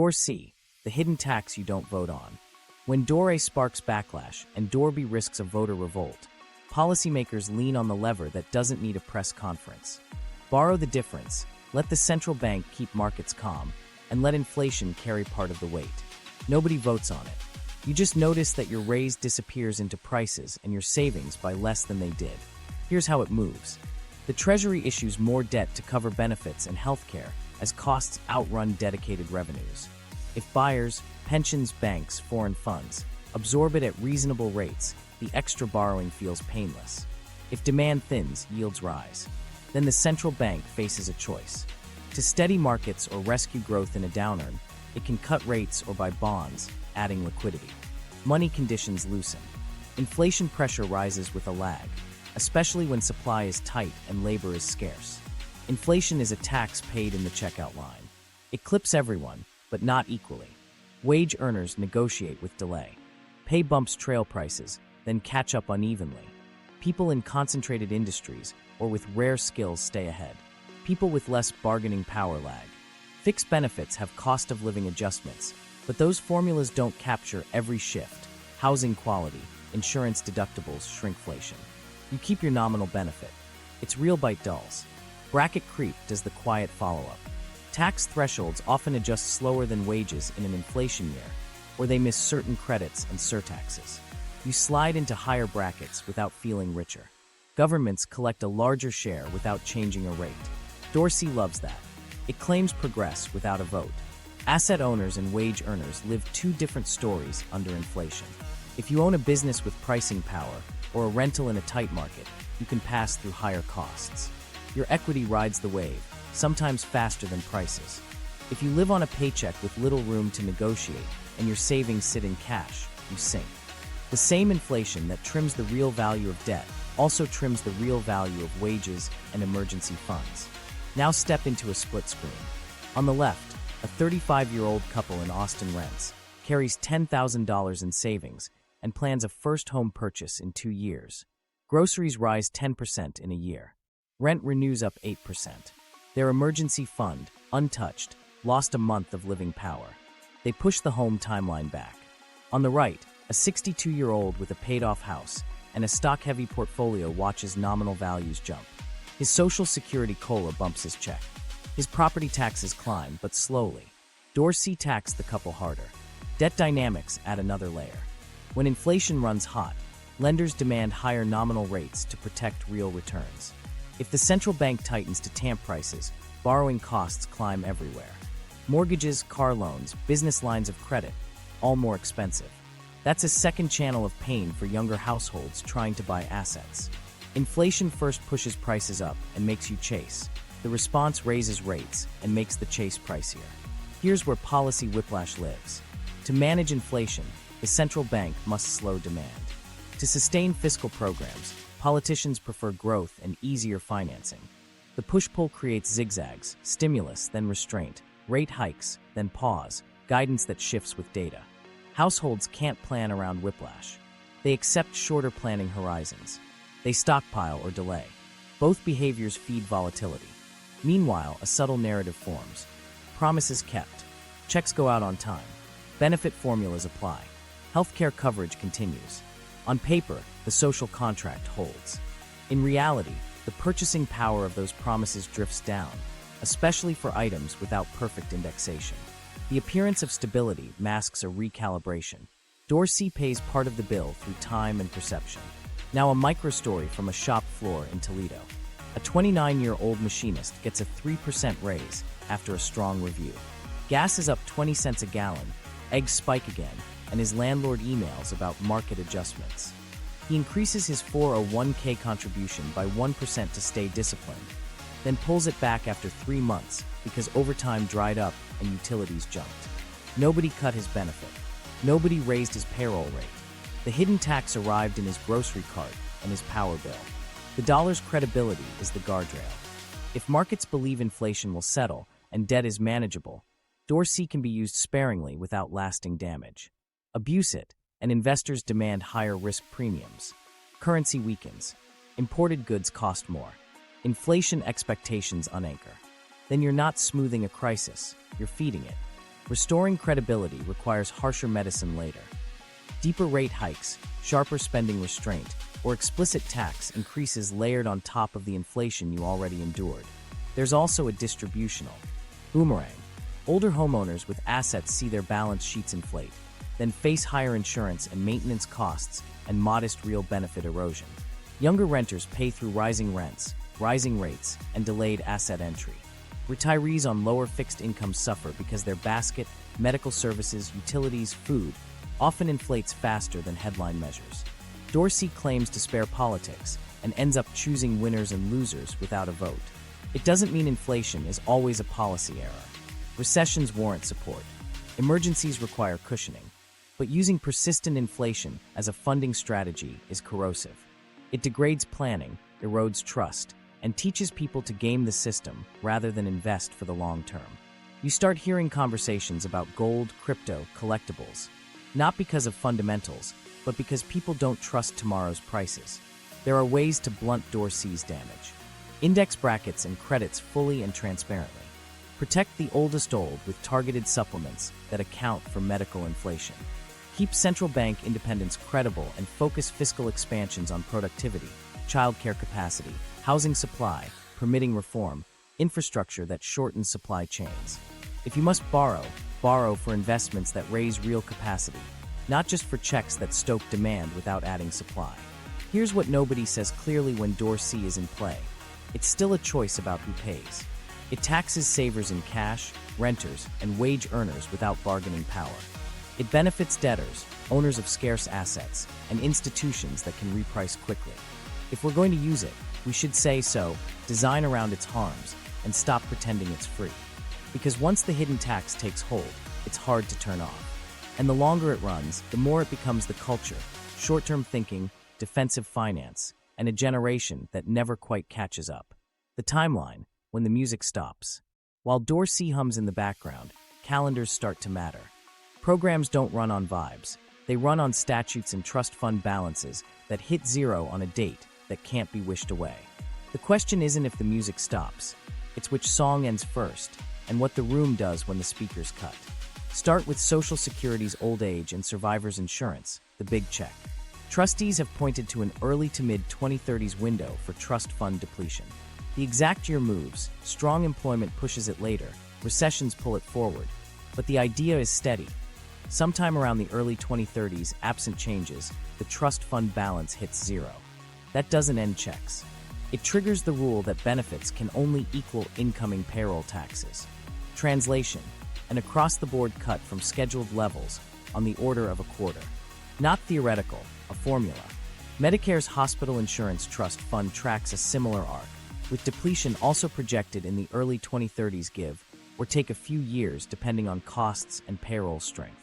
Door C, the hidden tax you don't vote on. When Door A sparks backlash and Door B risks a voter revolt, policymakers lean on the lever that doesn't need a press conference. Borrow the difference, let the central bank keep markets calm, and let inflation carry part of the weight. Nobody votes on it. You just notice that your raise disappears into prices and your savings by less than they did. Here's how it moves. The Treasury issues more debt to cover benefits and healthcare as costs outrun dedicated revenues. If buyers, pensions, banks, foreign funds absorb it at reasonable rates, the extra borrowing feels painless. If demand thins, yields rise. Then the central bank faces a choice. To steady markets or rescue growth in a downturn, it can cut rates or buy bonds, adding liquidity. Money conditions loosen. Inflation pressure rises with a lag, especially when supply is tight and labor is scarce. Inflation is a tax paid in the checkout line. It clips everyone, but not equally. Wage earners negotiate with delay. Pay bumps trail prices, then catch up unevenly. People in concentrated industries or with rare skills stay ahead. People with less bargaining power lag. Fixed benefits have cost of living adjustments, but those formulas don't capture every shift. Housing quality, insurance deductibles, shrinkflation. You keep your nominal benefit. It's real bite dulls. Bracket creep does the quiet follow-up. Tax thresholds often adjust slower than wages in an inflation year, or they miss certain credits and surtaxes. You slide into higher brackets without feeling richer. Governments collect a larger share without changing a rate. Dorsey loves that. It claims progress without a vote. Asset owners and wage earners live two different stories under inflation. If you own a business with pricing power or a rental in a tight market, you can pass through higher costs. Your equity rides the wave, sometimes faster than prices. If you live on a paycheck with little room to negotiate and your savings sit in cash, you sink. The same inflation that trims the real value of debt also trims the real value of wages and emergency funds. Now step into a split screen. On the left, a 35-year-old couple in Austin rents, carries $10,000 in savings, and plans a first home purchase in 2 years. Groceries rise 10% in a year. Rent renews up 8%. Their emergency fund, untouched, lost a month of living power. They push the home timeline back. On the right, a 62-year-old with a paid-off house and a stock-heavy portfolio watches nominal values jump. His Social Security COLA bumps his check. His property taxes climb, but slowly. Dorsey taxed the couple harder. Debt dynamics add another layer. When inflation runs hot, lenders demand higher nominal rates to protect real returns. If the central bank tightens to tamp prices, borrowing costs climb everywhere. Mortgages, car loans, business lines of credit, all more expensive. That's a second channel of pain for younger households trying to buy assets. Inflation first pushes prices up and makes you chase. The response raises rates and makes the chase pricier. Here's where policy whiplash lives. To manage inflation, the central bank must slow demand. To sustain fiscal programs, politicians prefer growth and easier financing. The push-pull creates zigzags, stimulus, then restraint, rate hikes, then pause, guidance that shifts with data. Households can't plan around whiplash. They accept shorter planning horizons. They stockpile or delay. Both behaviors feed volatility. Meanwhile, a subtle narrative forms. Promises kept. Checks go out on time. Benefit formulas apply. Healthcare coverage continues. On paper, the social contract holds. In reality, the purchasing power of those promises drifts down, especially for items without perfect indexation. The appearance of stability masks a recalibration. Dorsey pays part of the bill through time and perception. Now a micro-story from a shop floor in Toledo. A 29-year-old machinist gets a 3% raise after a strong review. Gas is up 20 cents a gallon, eggs spike again, and his landlord emails about market adjustments. He increases his 401k contribution by 1% to stay disciplined, then pulls it back after 3 months because overtime dried up and utilities jumped. Nobody cut his benefit. Nobody raised his payroll rate. The hidden tax arrived in his grocery cart and his power bill. The dollar's credibility is the guardrail. If markets believe inflation will settle and debt is manageable, Dorsey can be used sparingly without lasting damage. Abuse it, and investors demand higher risk premiums. Currency weakens. Imported goods cost more. Inflation expectations unanchor. Then you're not smoothing a crisis, you're feeding it. Restoring credibility requires harsher medicine later. Deeper rate hikes, sharper spending restraint, or explicit tax increases layered on top of the inflation you already endured. There's also a distributional boomerang. Older homeowners with assets see their balance sheets inflate, then face higher insurance and maintenance costs and modest real benefit erosion. Younger renters pay through rising rents, rising rates, and delayed asset entry. Retirees on lower fixed incomes suffer because their basket, medical services, utilities, food, often inflates faster than headline measures. Dorsey claims to spare politics and ends up choosing winners and losers without a vote. It doesn't mean inflation is always a policy error. Recessions warrant support. Emergencies require cushioning. But using persistent inflation as a funding strategy is corrosive. It degrades planning, erodes trust, and teaches people to game the system rather than invest for the long term. You start hearing conversations about gold, crypto, collectibles, not because of fundamentals, but because people don't trust tomorrow's prices. There are ways to blunt Dorsey's damage. Index brackets and credits fully and transparently. Protect the oldest old with targeted supplements that account for medical inflation. Keep central bank independence credible and focus fiscal expansions on productivity, childcare capacity, housing supply, permitting reform, infrastructure that shortens supply chains. If you must borrow, borrow for investments that raise real capacity, not just for checks that stoke demand without adding supply. Here's what nobody says clearly when Dorsey is in play. It's still a choice about who pays. It taxes savers in cash, renters, and wage earners without bargaining power. It benefits debtors, owners of scarce assets, and institutions that can reprice quickly. If we're going to use it, we should say so, design around its harms, and stop pretending it's free. Because once the hidden tax takes hold, it's hard to turn off. And the longer it runs, the more it becomes the culture, short-term thinking, defensive finance, and a generation that never quite catches up. The timeline, when the music stops. While Dorsey hums in the background, calendars start to matter. Programs don't run on vibes. They run on statutes and trust fund balances that hit zero on a date that can't be wished away. The question isn't if the music stops. It's which song ends first, and what the room does when the speakers cut. Start with Social Security's old age and survivors insurance, the big check. Trustees have pointed to an early to mid-2030s window for trust fund depletion. The exact year moves, strong employment pushes it later, recessions pull it forward, but the idea is steady. Sometime around the early 2030s, absent changes, the trust fund balance hits zero. That doesn't end checks. It triggers the rule that benefits can only equal incoming payroll taxes. Translation: an across-the-board cut from scheduled levels on the order of a quarter. Not theoretical, a formula. Medicare's Hospital Insurance Trust Fund tracks a similar arc, with depletion also projected in the early 2030s give or take a few years depending on costs and payroll strength.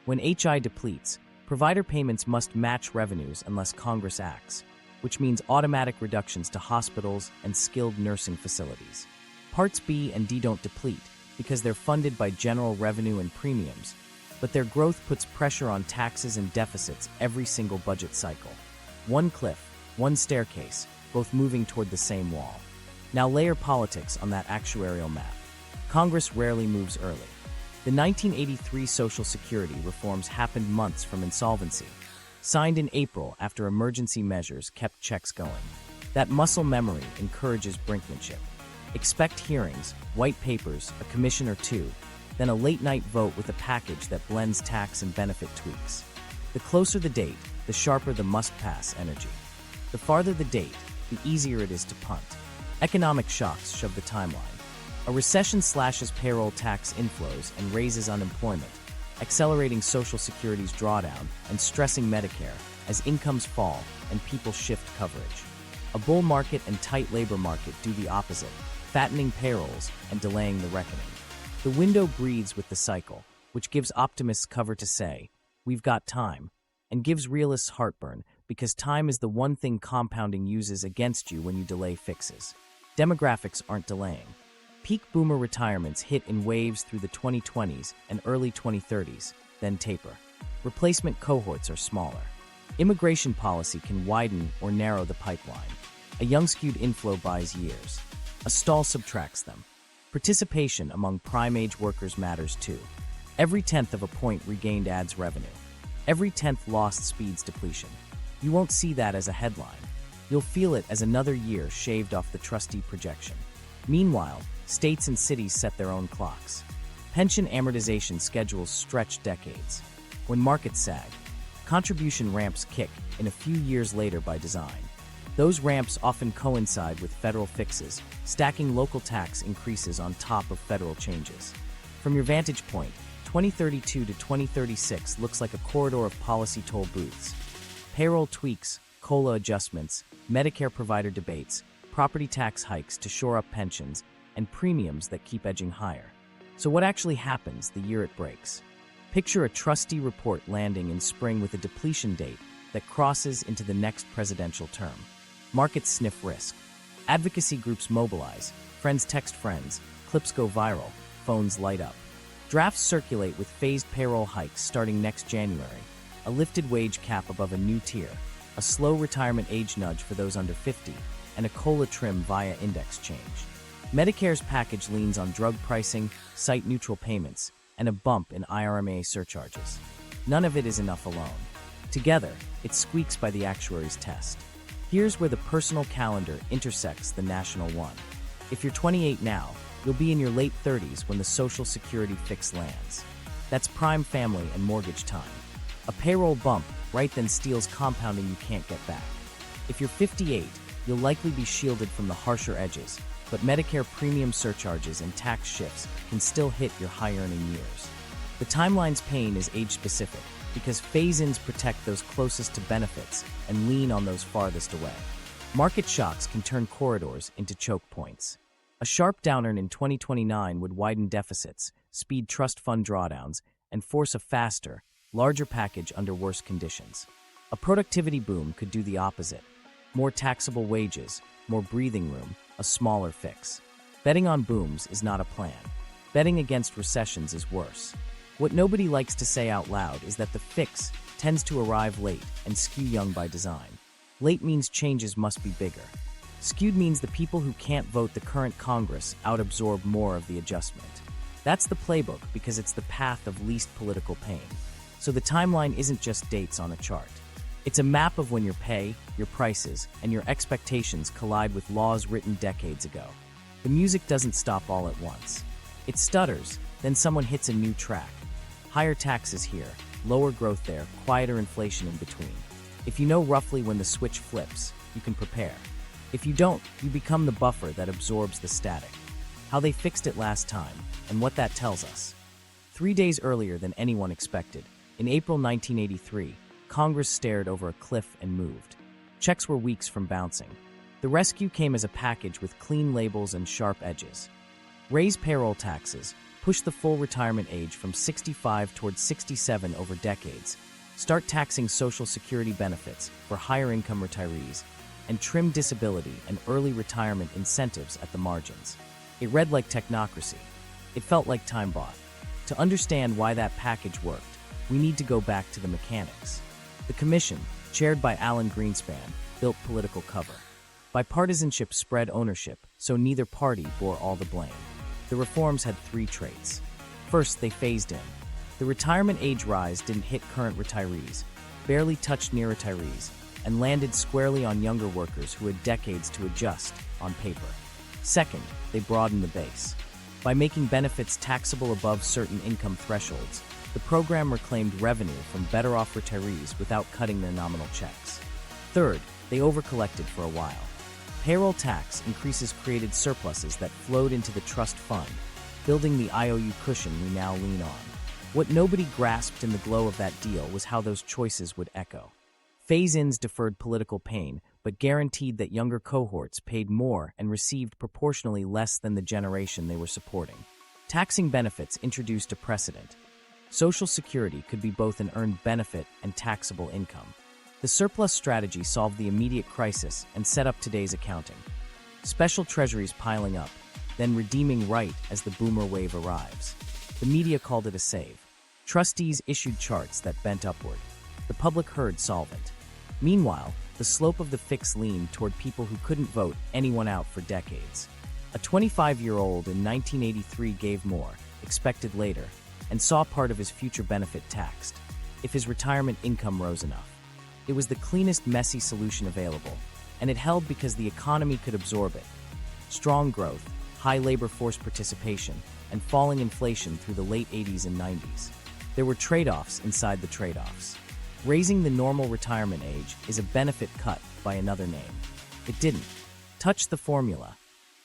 When HI depletes, provider payments must match revenues unless Congress acts, which means automatic reductions to hospitals and skilled nursing facilities. Parts B and D don't deplete because they're funded by general revenue and premiums, but their growth puts pressure on taxes and deficits every single budget cycle. One cliff, one staircase, both moving toward the same wall. Now layer politics on that actuarial map. Congress rarely moves early. The 1983 Social Security reforms happened months from insolvency, signed in April after emergency measures kept checks going. That muscle memory encourages brinkmanship. Expect hearings, white papers, a commission or two, then a late-night vote with a package that blends tax and benefit tweaks. The closer the date, the sharper the must-pass energy. The farther the date, the easier it is to punt. Economic shocks shove the timeline. A recession slashes payroll tax inflows and raises unemployment, accelerating Social Security's drawdown and stressing Medicare as incomes fall and people shift coverage. A bull market and tight labor market do the opposite, fattening payrolls and delaying the reckoning. The window breathes with the cycle, which gives optimists cover to say, "We've got time," and gives realists heartburn because time is the one thing compounding uses against you when you delay fixes. Demographics aren't delaying. Peak boomer retirements hit in waves through the 2020s and early 2030s, then taper. Replacement cohorts are smaller. Immigration policy can widen or narrow the pipeline. A young skewed inflow buys years. A stall subtracts them. Participation among prime age workers matters too. Every tenth of a point regained adds revenue. Every tenth lost speeds depletion. You won't see that as a headline. You'll feel it as another year shaved off the trustee projection. Meanwhile, states and cities set their own clocks. Pension amortization schedules stretch decades. When markets sag, contribution ramps kick in a few years later by design. Those ramps often coincide with federal fixes, stacking local tax increases on top of federal changes. From your vantage point, 2032 to 2036 looks like a corridor of policy toll booths. Payroll tweaks, COLA adjustments, Medicare provider debates, property tax hikes to shore up pensions, and premiums that keep edging higher. So what actually happens the year it breaks? Picture a trustee report landing in spring with a depletion date that crosses into the next presidential term. Markets sniff risk. Advocacy groups mobilize. Friends text friends. Clips go viral. Phones light up. Drafts circulate with phased payroll hikes starting next January, a lifted wage cap above a new tier, a slow retirement age nudge for those under 50, and a COLA trim via index change. Medicare's package leans on drug pricing, site-neutral payments, and a bump in IRMA surcharges. None of it is enough alone. Together, it squeaks by the actuary's test. Here's where the personal calendar intersects the national one. If you're 28 now, you'll be in your late 30s when the Social Security fix lands. That's prime family and mortgage time. A payroll bump right then steals compounding you can't get back. If you're 58, you'll likely be shielded from the harsher edges, but Medicare premium surcharges and tax shifts can still hit your high-earning years. The timeline's pain is age-specific, because phase-ins protect those closest to benefits and lean on those farthest away. Market shocks can turn corridors into choke points. A sharp downturn in 2029 would widen deficits, speed trust fund drawdowns, and force a faster, larger package under worse conditions. A productivity boom could do the opposite. More taxable wages, more breathing room, a smaller fix. Betting on booms is not a plan. Betting against recessions is worse. What nobody likes to say out loud is that the fix tends to arrive late and skew young by design. Late means changes must be bigger. Skewed means the people who can't vote the current Congress out-absorb more of the adjustment. That's the playbook because it's the path of least political pain. So the timeline isn't just dates on a chart. It's a map of when your pay, your prices, and your expectations collide with laws written decades ago. The music doesn't stop all at once. It stutters, then someone hits a new track. Higher taxes here, lower growth there, quieter inflation in between. If you know roughly when the switch flips, you can prepare. If you don't, you become the buffer that absorbs the static. How they fixed it last time, and what that tells us. 3 days earlier than anyone expected, in April 1983, Congress stared over a cliff and moved. Checks were weeks from bouncing. The rescue came as a package with clean labels and sharp edges. Raise payroll taxes, push the full retirement age from 65 towards 67 over decades, start taxing Social Security benefits for higher-income retirees, and trim disability and early retirement incentives at the margins. It read like technocracy. It felt like time bought. To understand why that package worked, we need to go back to the mechanics. The commission, chaired by Alan Greenspan, built political cover. Bipartisanship spread ownership, so neither party bore all the blame. The reforms had 3 traits. First, they phased in. The retirement age rise didn't hit current retirees, barely touched near retirees, and landed squarely on younger workers who had decades to adjust on paper. Second, they broadened the base. By making benefits taxable above certain income thresholds, the program reclaimed revenue from better-off retirees without cutting their nominal checks. Third, they overcollected for a while. Payroll tax increases created surpluses that flowed into the trust fund, building the IOU cushion we now lean on. What nobody grasped in the glow of that deal was how those choices would echo. Phase-ins deferred political pain, but guaranteed that younger cohorts paid more and received proportionally less than the generation they were supporting. Taxing benefits introduced a precedent. Social Security could be both an earned benefit and taxable income. The surplus strategy solved the immediate crisis and set up today's accounting. Special treasuries piling up, then redeeming right as the boomer wave arrives. The media called it a save. Trustees issued charts that bent upward. The public heard solvent. Meanwhile, the slope of the fix leaned toward people who couldn't vote anyone out for decades. A 25-year-old in 1983 gave more, expected later, and saw part of his future benefit taxed, if his retirement income rose enough. It was the cleanest, messy solution available, and it held because the economy could absorb it. Strong growth, high labor force participation, and falling inflation through the late 80s and 90s. There were trade-offs inside the trade-offs. Raising the normal retirement age is a benefit cut by another name. It didn't touch the formula.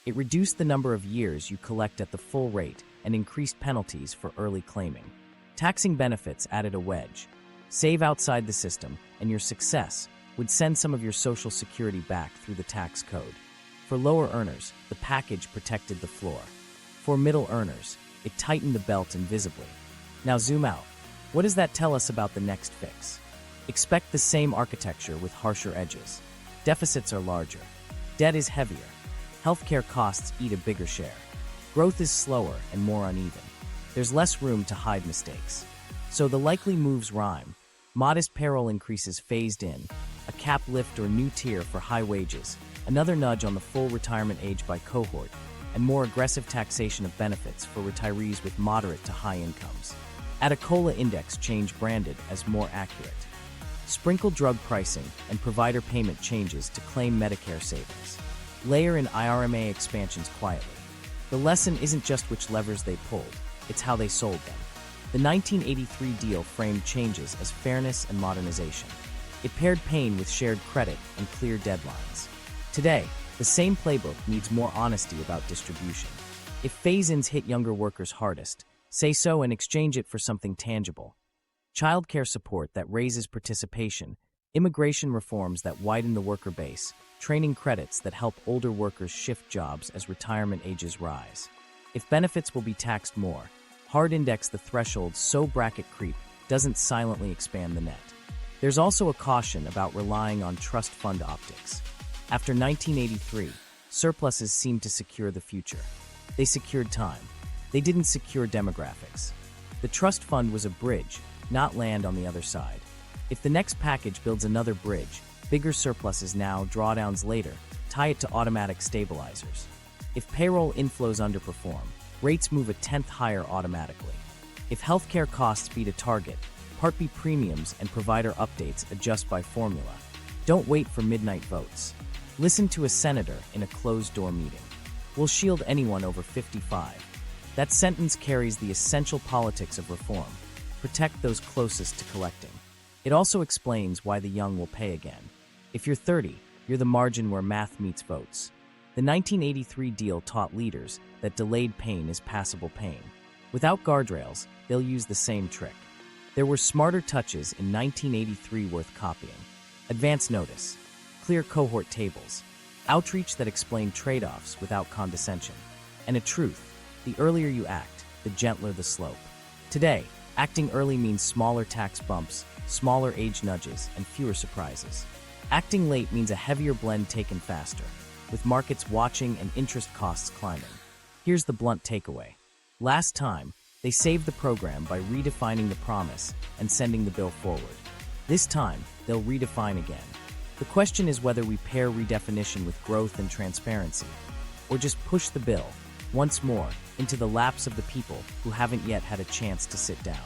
It reduced the number of years you collect at the full rate and increased penalties for early claiming. Taxing benefits added a wedge. Save outside the system, and your success would send some of your Social Security back through the tax code. For lower earners, the package protected the floor. For middle earners, it tightened the belt invisibly. Now zoom out. What does that tell us about the next fix? Expect the same architecture with harsher edges. Deficits are larger. Debt is heavier. Healthcare costs eat a bigger share. Growth is slower and more uneven. There's less room to hide mistakes. So the likely moves rhyme. Modest payroll increases phased in, a cap lift or new tier for high wages, another nudge on the full retirement age by cohort, and more aggressive taxation of benefits for retirees with moderate to high incomes. Add a COLA index change branded as more accurate. Sprinkle drug pricing and provider payment changes to claim Medicare savings. Layer in IRMA expansions quietly. The lesson isn't just which levers they pulled, it's how they sold them. The 1983 deal framed changes as fairness and modernization. It paired pain with shared credit and clear deadlines. Today, the same playbook needs more honesty about distribution. If phase-ins hit younger workers hardest, say so and exchange it for something tangible. Childcare support that raises participation, immigration reforms that widen the worker base, training credits that help older workers shift jobs as retirement ages rise. If benefits will be taxed more, hard index the threshold so bracket creep doesn't silently expand the net. There's also a caution about relying on trust fund optics. After 1983, surpluses seemed to secure the future. They secured time. They didn't secure demographics. The trust fund was a bridge, not land on the other side. If the next package builds another bridge, bigger surpluses now, drawdowns later, tie it to automatic stabilizers. If payroll inflows underperform, rates move a tenth higher automatically. If healthcare costs beat a target, Part B premiums and provider updates adjust by formula. Don't wait for midnight votes. Listen to a senator in a closed-door meeting. We'll shield anyone over 55. That sentence carries the essential politics of reform. Protect those closest to collecting. It also explains why the young will pay again. If you're 30, you're the margin where math meets votes. The 1983 deal taught leaders that delayed pain is passable pain. Without guardrails, they'll use the same trick. There were smarter touches in 1983 worth copying. Advance notice, clear cohort tables, outreach that explained trade-offs without condescension, and a truth: the earlier you act, the gentler the slope. Today, acting early means smaller tax bumps, smaller age nudges, and fewer surprises. Acting late means a heavier blend taken faster, with markets watching and interest costs climbing. Here's the blunt takeaway. Last time, they saved the program by redefining the promise and sending the bill forward. This time, they'll redefine again. The question is whether we pair redefinition with growth and transparency, or just push the bill, once more, into the laps of the people who haven't yet had a chance to sit down.